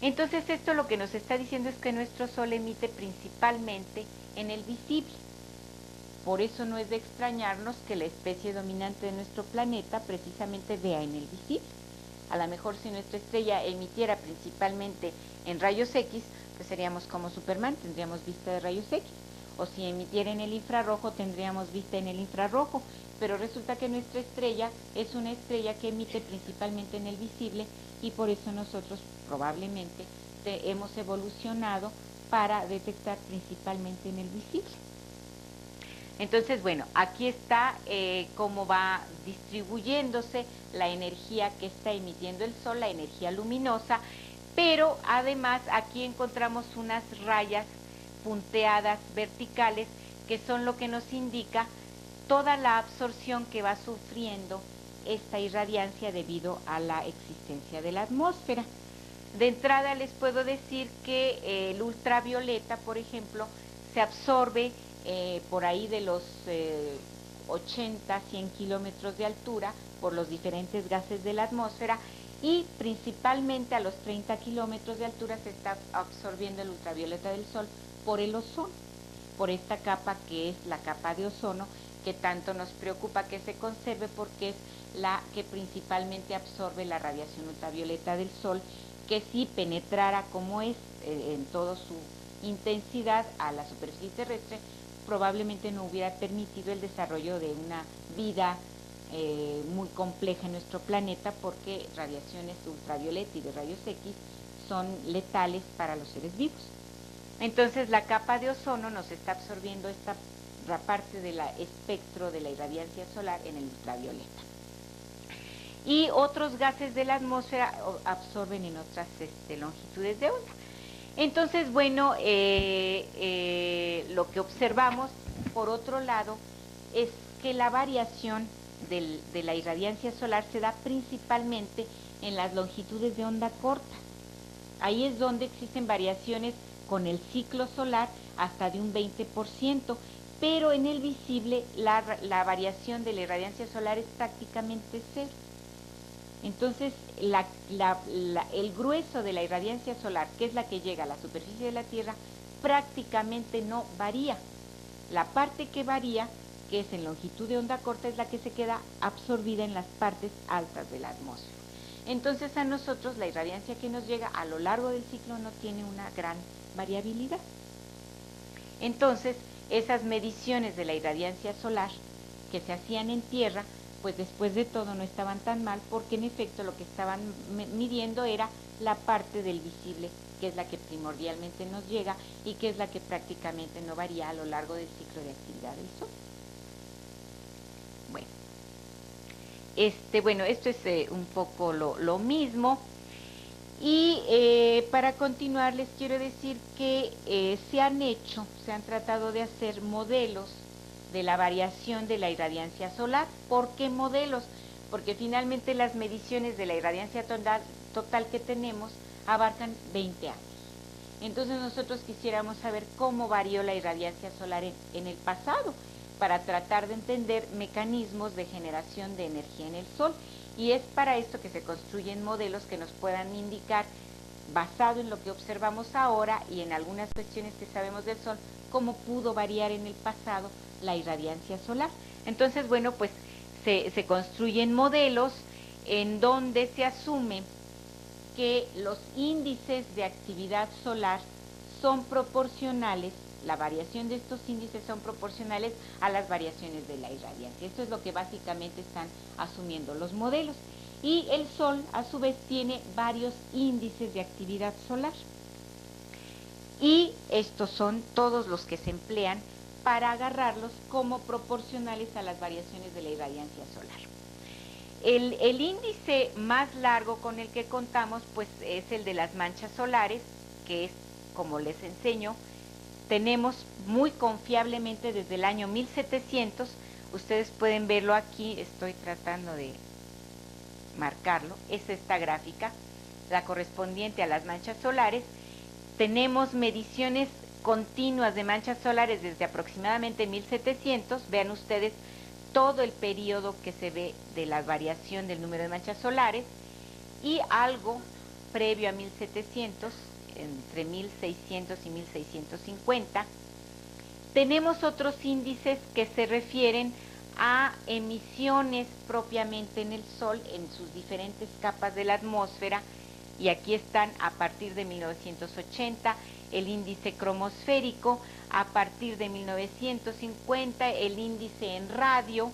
[SPEAKER 1] Entonces esto lo que nos está diciendo es que nuestro Sol emite principalmente en el visible. Por eso no es de extrañarnos que la especie dominante de nuestro planeta precisamente vea en el visible. A lo mejor si nuestra estrella emitiera principalmente en rayos X, pues seríamos como Superman, tendríamos vista de rayos X. O si emitiera en el infrarrojo, tendríamos vista en el infrarrojo. Pero resulta que nuestra estrella es una estrella que emite principalmente en el visible, y por eso nosotros probablemente hemos evolucionado para detectar principalmente en el visible. Entonces, bueno, aquí está cómo va distribuyéndose la energía que está emitiendo el Sol, la energía luminosa, pero además aquí encontramos unas rayas punteadas verticales que son lo que nos indica toda la absorción que va sufriendo esta irradiancia debido a la existencia de la atmósfera. De entrada les puedo decir que el ultravioleta, por ejemplo, se absorbe por ahí de los 80, 100 kilómetros de altura por los diferentes gases de la atmósfera, y principalmente a los 30 kilómetros de altura se está absorbiendo el ultravioleta del Sol por el ozono, por esta capa que es la capa de ozono, que tanto nos preocupa que se conserve porque es la que principalmente absorbe la radiación ultravioleta del Sol, que si penetrara como es en toda su intensidad a la superficie terrestre, probablemente no hubiera permitido el desarrollo de una vida muy compleja en nuestro planeta, porque radiaciones ultravioleta y de rayos X son letales para los seres vivos. Entonces la capa de ozono nos está absorbiendo esta parte del espectro de la irradiancia solar en el ultravioleta. Y otros gases de la atmósfera absorben en otras longitudes de onda. Entonces, bueno, lo que observamos, por otro lado, es que la variación de la irradiancia solar se da principalmente en las longitudes de onda corta. Ahí es donde existen variaciones con el ciclo solar hasta de un 20%, pero en el visible la variación de la irradiancia solar es prácticamente cero. Entonces, el grueso de la irradiancia solar, que es la que llega a la superficie de la Tierra, prácticamente no varía. La parte que varía, que es en longitud de onda corta, es la que se queda absorbida en las partes altas de la atmósfera. Entonces a nosotros la irradiancia que nos llega a lo largo del ciclo no tiene una gran variabilidad. Entonces, esas mediciones de la irradiancia solar que se hacían en tierra, pues después de todo no estaban tan mal, porque en efecto lo que estaban midiendo era la parte del visible, que es la que primordialmente nos llega y que es la que prácticamente no varía a lo largo del ciclo de actividad del Sol. Bueno, esto es un poco lo mismo. Y para continuar les quiero decir que se han tratado de hacer modelos de la variación de la irradiancia solar. ¿Por qué modelos? Porque finalmente las mediciones de la irradiancia total que tenemos abarcan 20 años. Entonces nosotros quisiéramos saber cómo varió la irradiancia solar en el pasado, para tratar de entender mecanismos de generación de energía en el Sol. Y es para esto que se construyen modelos que nos puedan indicar, basado en lo que observamos ahora y en algunas cuestiones que sabemos del Sol, cómo pudo variar en el pasado la irradiancia solar. Entonces, bueno, pues se construyen modelos en donde se asume que los índices de actividad solar son proporcionales, la variación de estos índices son proporcionales a las variaciones de la irradiancia. Esto es lo que básicamente están asumiendo los modelos. Y el Sol, a su vez, tiene varios índices de actividad solar. Y estos son todos los que se emplean para agarrarlos como proporcionales a las variaciones de la irradiancia solar. El índice más largo con el que contamos, pues, es el de las manchas solares, que es, como les enseño, tenemos muy confiablemente desde el año 1700, ustedes pueden verlo aquí, estoy tratando de marcarlo, es esta gráfica, la correspondiente a las manchas solares. Tenemos mediciones continuas de manchas solares desde aproximadamente 1700, vean ustedes todo el periodo que se ve de la variación del número de manchas solares, y algo previo a 1700, entre 1600 y 1650, tenemos otros índices que se refieren a emisiones propiamente en el Sol, en sus diferentes capas de la atmósfera, y aquí están a partir de 1980 el índice cromosférico, a partir de 1950 el índice en radio,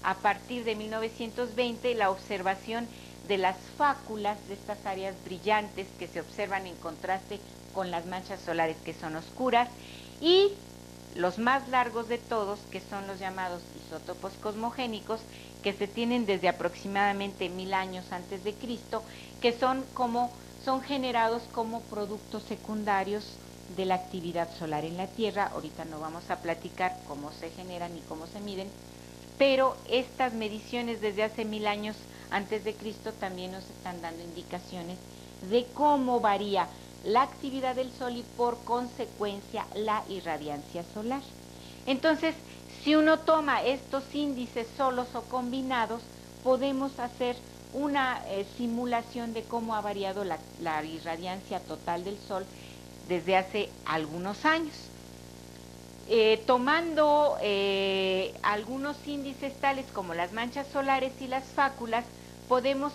[SPEAKER 1] a partir de 1920 la observación de las fáculas, de estas áreas brillantes que se observan en contraste con las manchas solares que son oscuras, y los más largos de todos, que son los llamados isótopos cosmogénicos, que se tienen desde aproximadamente 1000 años antes de Cristo, que son generados como productos secundarios de la actividad solar en la Tierra. Ahorita no vamos a platicar cómo se generan y cómo se miden, pero estas mediciones desde hace 1000 años antes de Cristo también nos están dando indicaciones de cómo varía la actividad del Sol y por consecuencia la irradiancia solar. Entonces, si uno toma estos índices solos o combinados, podemos hacer una simulación de cómo ha variado la irradiancia total del Sol desde hace algunos años. Tomando algunos índices tales como las manchas solares y las fáculas, podemos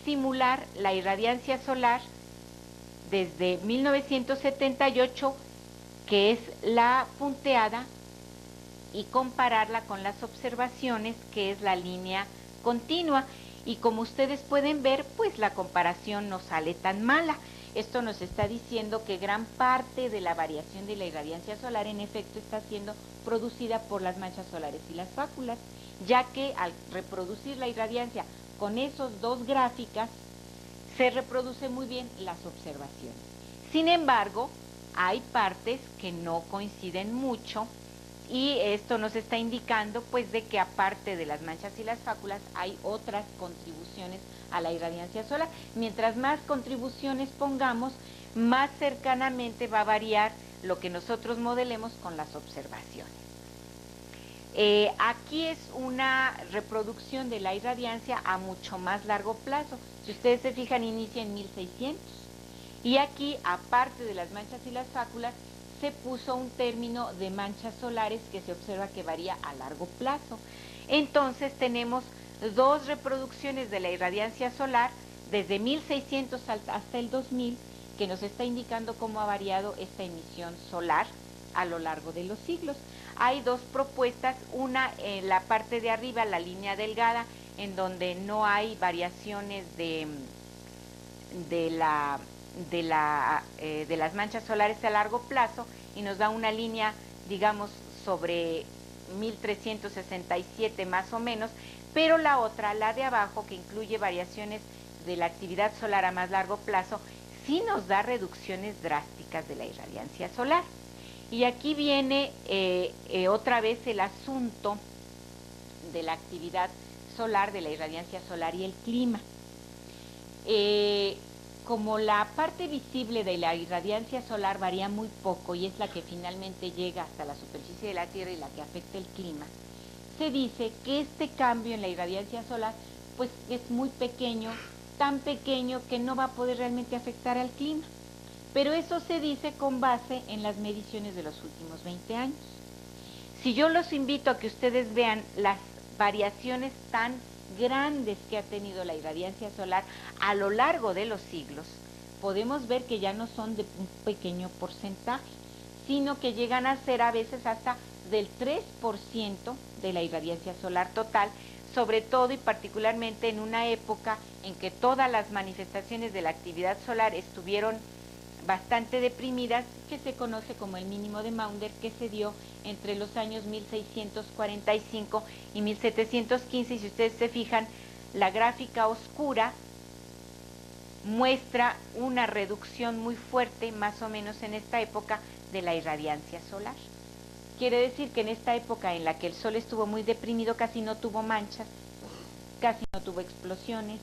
[SPEAKER 1] simular la irradiancia solar desde 1978, que es la punteada, y compararla con las observaciones, que es la línea continua. Y como ustedes pueden ver, pues la comparación no sale tan mala. Esto nos está diciendo que gran parte de la variación de la irradiancia solar en efecto está siendo producida por las manchas solares y las fáculas, ya que al reproducir la irradiancia con esos dos gráficas, se reproduce muy bien las observaciones. Sin embargo, hay partes que no coinciden mucho, y esto nos está indicando pues de que aparte de las manchas y las fáculas hay otras contribuciones a la irradiancia solar. Mientras más contribuciones pongamos, más cercanamente va a variar lo que nosotros modelemos con las observaciones. Aquí es una reproducción de la irradiancia a mucho más largo plazo. Si ustedes se fijan, inicia en 1600. Y aquí, aparte de las manchas y las fáculas, se puso un término de manchas solares que se observa que varía a largo plazo. Entonces tenemos dos reproducciones de la irradiancia solar desde 1600 hasta el 2000, que nos está indicando cómo ha variado esta emisión solar a lo largo de los siglos. Hay dos propuestas, una en la parte de arriba, la línea delgada, en donde no hay variaciones de las manchas solares a largo plazo, y nos da una línea, digamos, sobre 1367 más o menos, pero la otra, la de abajo, que incluye variaciones de la actividad solar a más largo plazo, sí nos da reducciones drásticas de la irradiancia solar. Y aquí viene otra vez el asunto de la actividad solar, de la irradiancia solar y el clima. Como la parte visible de la irradiancia solar varía muy poco y es la que finalmente llega hasta la superficie de la Tierra y la que afecta el clima, se dice que este cambio en la irradiancia solar pues es muy pequeño, tan pequeño que no va a poder realmente afectar al clima. Pero eso se dice con base en las mediciones de los últimos 20 años. Si yo los invito a que ustedes vean las variaciones tan grandes que ha tenido la irradiancia solar a lo largo de los siglos, podemos ver que ya no son de un pequeño porcentaje, sino que llegan a ser a veces hasta del 3% de la irradiancia solar total, sobre todo y particularmente en una época en que todas las manifestaciones de la actividad solar estuvieron bastante deprimidas, que se conoce como el mínimo de Maunder, que se dio entre los años 1645 y 1715, y si ustedes se fijan, la gráfica oscura muestra una reducción muy fuerte, más o menos en esta época, de la irradiancia solar. Quiere decir que en esta época en la que el Sol estuvo muy deprimido, casi no tuvo manchas, casi no tuvo explosiones,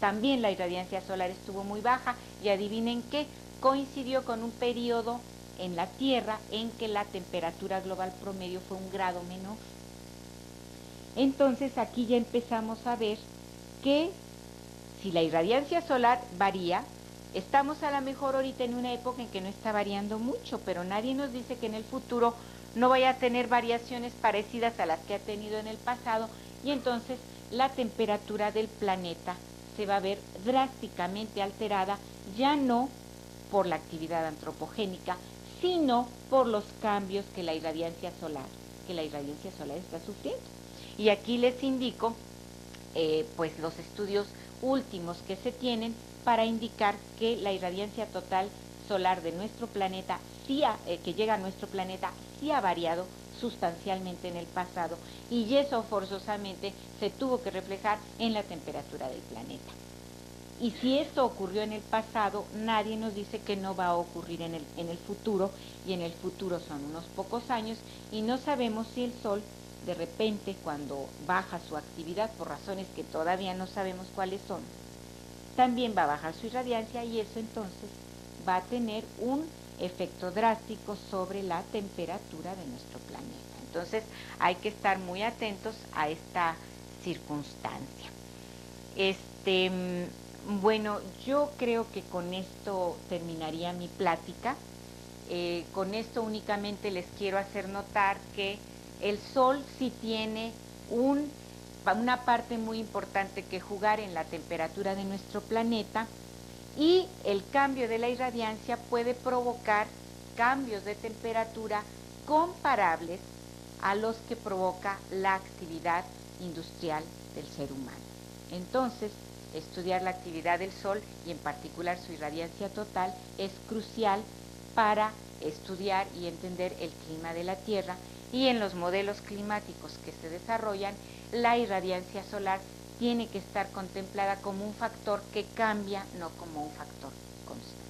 [SPEAKER 1] también la irradiancia solar estuvo muy baja, y adivinen qué, coincidió con un periodo en la Tierra en que la temperatura global promedio fue 1 grado menor. Entonces aquí ya empezamos a ver que si la irradiancia solar varía, estamos a lo mejor ahorita en una época en que no está variando mucho, pero nadie nos dice que en el futuro no vaya a tener variaciones parecidas a las que ha tenido en el pasado, y entonces la temperatura del planeta se va a ver drásticamente alterada, ya no por la actividad antropogénica, sino por los cambios que la irradiancia solar está sufriendo. Y aquí les indico pues los estudios últimos que se tienen para indicar que la irradiancia total solar de nuestro planeta, que llega a nuestro planeta, sí ha variado sustancialmente en el pasado, y eso forzosamente se tuvo que reflejar en la temperatura del planeta. Y si esto ocurrió en el pasado, nadie nos dice que no va a ocurrir en el futuro, y en el futuro son unos pocos años, y no sabemos si el Sol, de repente, cuando baja su actividad, por razones que todavía no sabemos cuáles son, también va a bajar su irradiancia, y eso entonces va a tener un efecto drástico sobre la temperatura de nuestro planeta. Entonces hay que estar muy atentos a esta circunstancia. Bueno, yo creo que con esto terminaría mi plática. Con esto únicamente les quiero hacer notar que el Sol sí tiene una parte muy importante que jugar en la temperatura de nuestro planeta, y el cambio de la irradiancia puede provocar cambios de temperatura comparables a los que provoca la actividad industrial del ser humano. Entonces, estudiar la actividad del Sol, y en particular su irradiancia total, es crucial para estudiar y entender el clima de la Tierra, y en los modelos climáticos que se desarrollan, la irradiancia solar tiene que estar contemplada como un factor que cambia, no como un factor constante.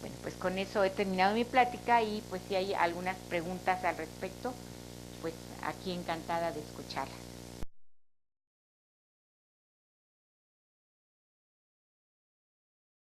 [SPEAKER 1] Bueno, pues con eso he terminado mi plática, y pues si hay algunas preguntas al respecto, pues aquí encantada de escucharlas.